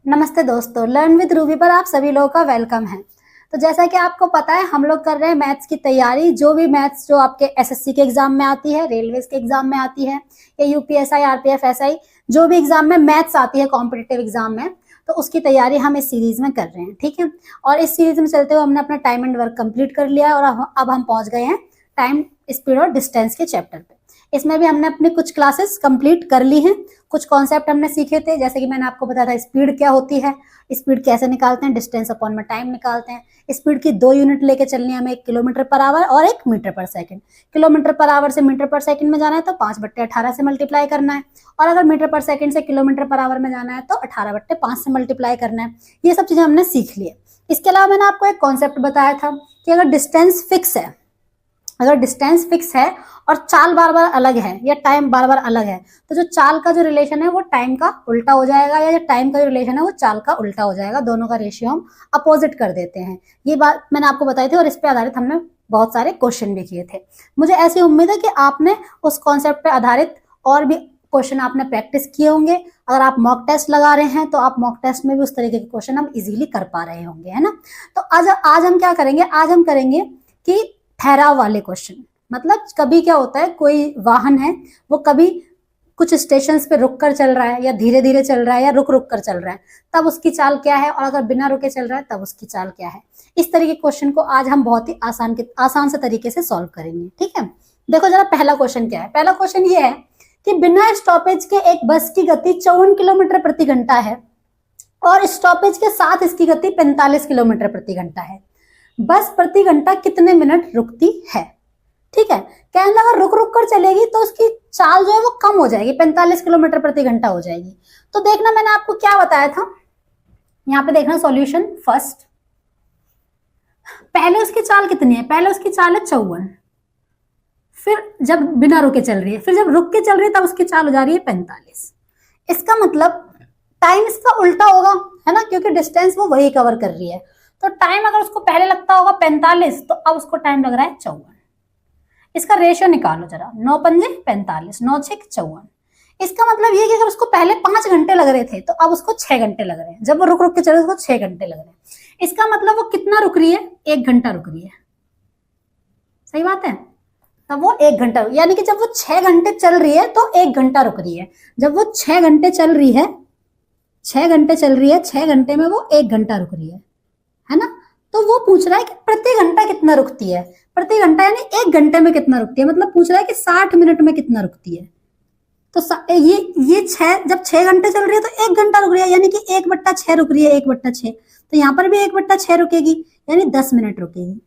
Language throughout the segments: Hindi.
नमस्ते दोस्तों, लर्न विद रूबी पर आप सभी लोगों का वेलकम है। तो जैसा कि आपको पता है, हम लोग कर रहे हैं मैथ्स की तैयारी। जो भी मैथ्स जो आपके एसएससी के एग्जाम में आती है, रेलवेज के एग्जाम में आती है, या यूपीएसआई, आरपीएफ, एसआई, जो भी एग्जाम में मैथ्स आती है कॉम्पिटिटिव एग्जाम में, तो उसकी तैयारी हम इस सीरीज में कर रहे हैं। ठीक है। और इस सीरीज में चलते हुए हमने अपना टाइम एंड वर्क कंप्लीट कर लिया है और अब हम पहुंच गए हैं टाइम, स्पीड और डिस्टेंस के चैप्टर पे। इसमें भी हमने अपनी कुछ क्लासेस कंप्लीट कर ली हैं। कुछ कॉन्सेप्ट हमने सीखे थे, जैसे कि मैंने आपको बताया था स्पीड क्या होती है, स्पीड कैसे निकालते हैं, डिस्टेंस अपॉन में टाइम निकालते हैं। स्पीड की दो यूनिट लेके चलनी है हमें, 1 किलोमीटर पर आवर और 1 मीटर पर सेकंड। किलोमीटर पर आवर से मीटर पर सेकंड में जाना है तो 5/18 से मल्टीप्लाई करना है, और अगर मीटर पर सेकंड से किलोमीटर पर आवर में जाना है तो 18/5 से मल्टीप्लाई करना है। ये सब चीजें हमने सीख ली है। इसके अलावा मैंने आपको एक कॉन्सेप्ट बताया था कि अगर डिस्टेंस फिक्स है और चाल बार बार अलग है या टाइम बार बार अलग है, तो जो चाल का जो रिलेशन है वो टाइम का उल्टा हो जाएगा, या जो टाइम का जो रिलेशन है वो चाल का उल्टा हो जाएगा। दोनों का रेशियो हम अपोजिट कर देते हैं। ये बात मैंने आपको बताई थी और इस पे आधारित हमने बहुत सारे क्वेश्चन भी किए थे। मुझे ऐसी उम्मीद है कि आपने उस कॉन्सेप्ट पे आधारित और भी क्वेश्चन आपने प्रैक्टिस किए होंगे। अगर आप मॉक टेस्ट लगा रहे हैं तो आप मॉक टेस्ट में भी उस तरीके के क्वेश्चन हम इजीली कर पा रहे होंगे, है ना। तो आज हम क्या करेंगे, आज हम करेंगे कि ठहराव वाले क्वेश्चन। मतलब कभी क्या होता है, कोई वाहन है वो कभी कुछ स्टेशंस पे रुक कर चल रहा है, या धीरे धीरे चल रहा है, या रुक रुक कर चल रहा है, तब उसकी चाल क्या है, और अगर बिना रुके चल रहा है तब उसकी चाल क्या है। इस तरह के क्वेश्चन को आज हम बहुत ही आसान से तरीके से सॉल्व करेंगे। ठीक है। देखो जरा पहला क्वेश्चन क्या है। पहला क्वेश्चन ये है कि बिना स्टॉपेज के एक बस की गति 54 किलोमीटर प्रति घंटा है और स्टॉपेज के साथ इसकी गति 45 किलोमीटर प्रति घंटा है। बस प्रति घंटा कितने मिनट रुकती है। ठीक है। कहने लगा रुक रुक कर चलेगी तो उसकी चाल जो है वो कम हो जाएगी, 45 किलोमीटर प्रति घंटा हो जाएगी। तो देखना मैंने आपको क्या बताया था, यहाँ पे देखना सॉल्यूशन। फर्स्ट, पहले उसकी चाल कितनी है, पहले उसकी चाल है 54, फिर जब बिना रुके चल रही है, फिर जब रुक के चल रही है तब उसकी चाल हो जा रही है 45। इसका मतलब टाइम इसका उल्टा होगा, है ना, क्योंकि डिस्टेंस वो वही कवर कर रही है। तो टाइम अगर उसको पहले लगता होगा 45, तो अब उसको टाइम लग रहा है 54। इसका रेशियो निकालो जरा, 9 पंजे 45, 9 छक 54। इसका मतलब ये कि अगर उसको पहले 5 घंटे लग रहे थे तो अब उसको 6 घंटे लग रहे हैं। जब वो रुक रुक के चल रहे उसको 6 घंटे लग रहे हैं। इसका मतलब वो कितना रुक रही है, 1 घंटा रुक रही है। सही बात है। तब वो 1 घंटा, यानी कि जब वो 6 घंटे चल रही है तो 1 घंटा रुक रही है। जब वो 6 घंटे चल रही है, 6 घंटे में वो 1 घंटा रुक रही है ना। तो वो पूछ रहा है कि प्रति घंटा कितना रुकती है। प्रति घंटा यानी 1 घंटे में कितना रुकती है, मतलब पूछ रहा है कि 60 मिनट में कितना रुकती है। तो ये 6, जब 6 घंटे चल रही है तो 1 घंटा रुक रही है, यानी कि 1/6 रुक रही है, 1/6। तो यहाँ पर भी 1/6 रुकेगी, यानी 10 मिनट रुकेगी।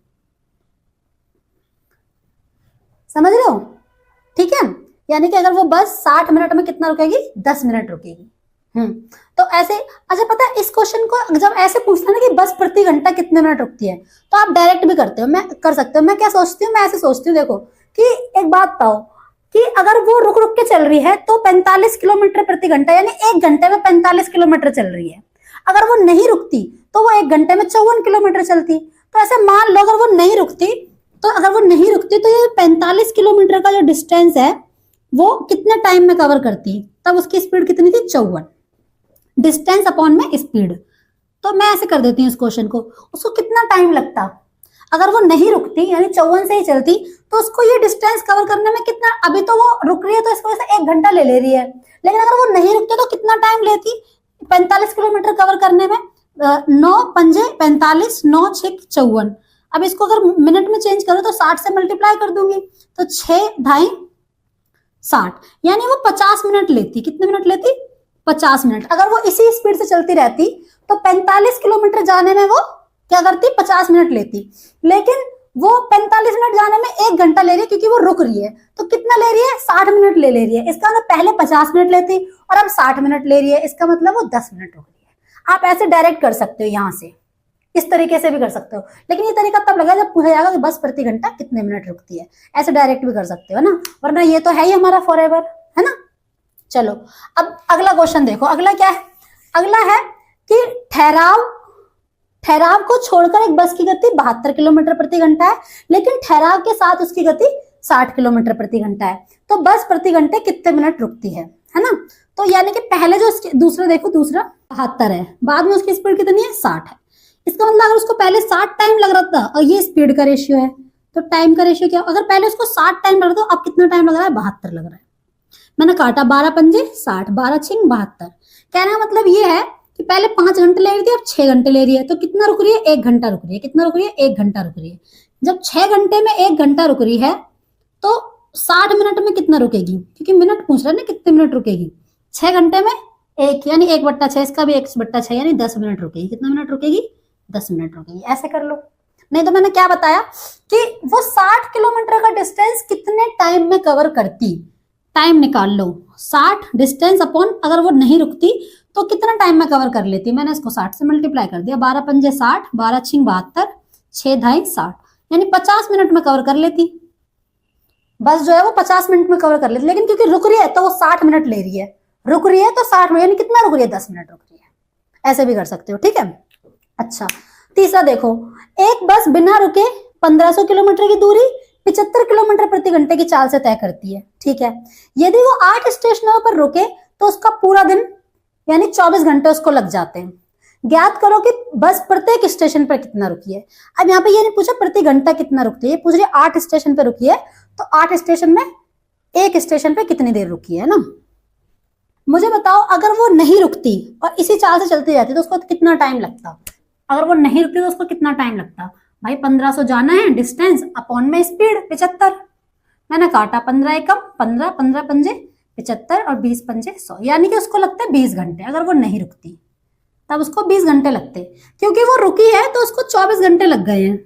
समझ रहे हो। ठीक है। यानी कि अगर वो बस 60 मिनट में कितना रुकेगी, 10 मिनट रुकेगी। तो ऐसे, अच्छा पता है इस क्वेश्चन को जब ऐसे पूछता है ना कि बस प्रति घंटा कितने मिनट रुकती है, तो आप डायरेक्ट भी करते हो, मैं कर सकते हो। मैं क्या सोचती हूँ, मैं ऐसे सोचती हूँ, देखो कि एक बात बताओ कि अगर वो रुक रुक के चल रही है तो 45 किलोमीटर प्रति घंटा, यानी 1 घंटे में 45 किलोमीटर चल रही है। अगर वो नहीं रुकती तो वो 1 घंटे में 54 किलोमीटर चलती। तो ऐसे मान लो अगर वो नहीं रुकती तो ये 45 किलोमीटर का जो डिस्टेंस है वो कितने टाइम में कवर करती, तब उसकी स्पीड कितनी थी, 54। डिस्टेंस अपॉन में स्पीड। तो मैं ऐसे कर देती हूँ इस क्वेश्चन को, उसको कितना टाइम लगता अगर वो नहीं रुकती, यानी 54 से ही चलती, तो उसको ये डिस्टेंस कवर करने में कितना, अभी तो वो रुक रही है तो इसको वजह से 1 घंटा ले रही है, लेकिन अगर वो नहीं रुकती तो कितना टाइम लेती 45 किलोमीटर कवर करने में। 9 पंजे 45, 9 छक 54। अब इसको अगर मिनट में चेंज करो तो 60 से मल्टीप्लाई कर दूंगी, तो 6 ढाई 60, यानी वो 50 मिनट लेती। कितने मिनट लेती, 50 मिनट। अगर वो इसी स्पीड से चलती रहती तो 45 किलोमीटर जाने में वो क्या करती, 50 मिनट लेती। लेकिन वो 45 मिनट जाने में 1 घंटा ले रही है, क्योंकि वो रुक रही है। तो कितना ले रही है, 60 मिनट ले रही है। इसका मतलब पहले 50 मिनट लेती और अब 60 मिनट ले रही है, इसका मतलब वो 10 मिनट रुक रही है। आप ऐसे डायरेक्ट कर सकते हो, यहाँ से इस तरीके से भी कर सकते हो, लेकिन ये तरीका तब लगेगा जब पूछा जाएगा कि बस प्रति घंटा कितने मिनट रुकती है। ऐसे डायरेक्ट भी कर सकते हो ना, वरना ये तो है ही हमारा फॉरएवर, है ना। चलो अब अगला क्वेश्चन देखो। अगला क्या है, अगला है कि ठहराव को छोड़कर एक बस की गति 72 किलोमीटर प्रति घंटा है, लेकिन ठहराव के साथ उसकी गति 60 किलोमीटर प्रति घंटा है। तो बस प्रति घंटे कितने मिनट रुकती है है ना। तो यानी कि पहले जो दूसरा देखो, दूसरा 72 है, बाद में उसकी स्पीड कितनी है 60 है। इसका मतलब अगर उसको पहले 60 टाइम लग रहा था और ये स्पीड का रेशियो है, तो टाइम का रेशियो क्या, अगर पहले उसको 60 टाइम लग रहा था, अब कितना टाइम लग रहा है, 72 लग रहा है। मैंने काटा 12 पंजे 60, 12 छिंग 72। कहने का मतलब ये है कि पहले 5 घंटे ले रही थी, अब 6 घंटे ले रही है। तो कितना रुक रही है, 1 घंटा रुक रही है। कितना रुक रही है, 1 घंटा रुक रही है। जब 6 घंटे में 1 घंटा रुक रही है तो 60 मिनट में कितना रुकेगी, क्योंकि मिनट पूछ रहा है ना कितने मिनट रुकेगी। 6 घंटे में 1 यानी 1/6, इसका भी 1/6 यानी 10 मिनट रुकेगी। कितना मिनट रुकेगी, 10 मिनट रुकेगी। ऐसे कर लो। नहीं तो मैंने क्या बताया कि वो 60 किलोमीटर का डिस्टेंस कितने टाइम में कवर करती, टाइम निकाल लो। 60 डिस्टेंस अपॉन अगर वो नहीं रुकती तो कितना टाइम में कवर कर लेती। मैंने इसको 60 से मल्टीप्लाई कर दिया, 12 पंजे 60, 12 छिंग 72, 6 ढाई 60, यानी 50 मिनट में कवर कर लेती। बस जो है वो 50 मिनट में कवर कर लेती, लेकिन क्योंकि रुक रही है तो वो 60 मिनट ले रही है। रुक रही है तो 60 मिनट, यानी कितना रुक रही है, 10 मिनट रुक रही है। ऐसे भी कर सकते हो, ठीक है। अच्छा, तीसरा देखो, एक बस बिना रुके 1500 किलोमीटर की दूरी 75 किलोमीटर प्रति घंटे की चाल से तय करती है, ठीक है। यदि वो 8 स्टेशनों पर रुके तो उसका पूरा दिन यानी 24 घंटे उसको लग जाते हैं। ज्ञात करो कि बस प्रत्येक स्टेशन पर कितना रुकी है। अब यहाँ पे ये नहीं पूछा प्रति घंटा कितना रुकती है, पूछ रही 8 स्टेशन पर रुकी है, तो 8 स्टेशन में एक स्टेशन पे कितनी देर रुकी है ना। मुझे बताओ अगर वो नहीं रुकती और इसी चाल से चलती जाती तो उसको कितना टाइम लगता। अगर वो नहीं रुकती तो उसको कितना टाइम लगता भाई, 1500 जाना है डिस्टेंस अपॉन में स्पीड 75। मैंने काटा 15 एकम 15, 15 पंजे 75 और 20 पंजे 100, यानी कि उसको लगता है 20 घंटे। अगर वो नहीं रुकती तब उसको 20 घंटे लगते, क्योंकि वो रुकी है तो उसको 24 घंटे लग गए हैं।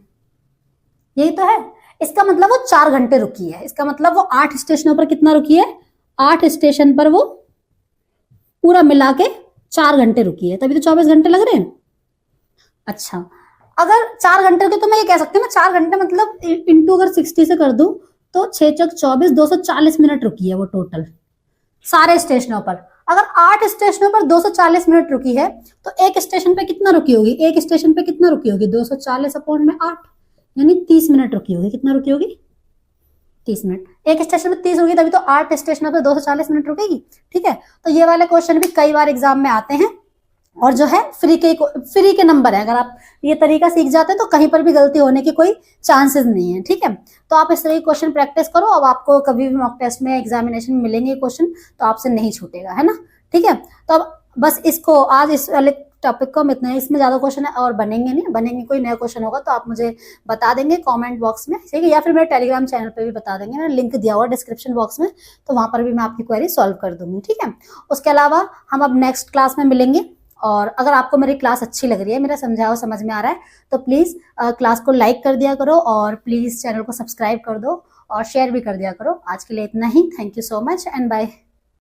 यही तो है। इसका मतलब वो 4 घंटे रुकी है। इसका मतलब वो 8 स्टेशनों पर कितना रुकी है, 8 स्टेशन पर वो पूरा मिला के 4 घंटे रुकी है, तभी तो 24 घंटे लग रहे हैं। अच्छा, अगर 4 घंटे के तो मैं ये कह सकती हूँ, 4 घंटे मतलब इंटू अगर 60 से कर दूं तो 6 चौक 24, 240 मिनट रुकी है वो टोटल सारे स्टेशनों पर। अगर 8 स्टेशनों पर 240 मिनट रुकी है तो एक स्टेशन पे कितना रुकी होगी, एक स्टेशन पे कितना रुकी होगी, 240 अपॉन में 8 यानी 30 मिनट रुकी होगी। कितना रुकी होगी, 30 मिनट। एक स्टेशन पे 30 होगी तभी तो 8 स्टेशनों पे 240 मिनट रुकेगी, ठीक है। तो ये वाले क्वेश्चन भी कई बार एग्जाम में आते हैं और जो है फ्री के नंबर है। अगर आप ये तरीका सीख जाते हैं तो कहीं पर भी गलती होने की कोई चांसेस नहीं है, ठीक है। तो आप इस तरह के क्वेश्चन प्रैक्टिस करो। अब आपको कभी भी मॉक टेस्ट में एग्जामिनेशन में मिलेंगे क्वेश्चन तो आपसे नहीं छूटेगा, है ना, ठीक है। तो अब बस इसको आज इस वाले टॉपिक को हम इतना, इसमें ज्यादा क्वेश्चन है और बनेंगे नहीं, बनेंगे कोई नया क्वेश्चन होगा तो आप मुझे बता देंगे कमेंट बॉक्स में, ठीक है, या फिर मेरे टेलीग्राम चैनल पे भी बता देंगे। मैंने लिंक दिया हुआ डिस्क्रिप्शन बॉक्स में, तो वहां पर भी मैं आपकी क्वेरी सॉल्व कर दूंगी, ठीक है। उसके अलावा हम अब नेक्स्ट क्लास में मिलेंगे, और अगर आपको मेरी क्लास अच्छी लग रही है, मेरा समझाया हुआ समझ में आ रहा है, तो प्लीज क्लास को लाइक कर दिया करो और प्लीज चैनल को सब्सक्राइब कर दो और शेयर भी कर दिया करो। आज के लिए इतना ही। Thank you so much and bye.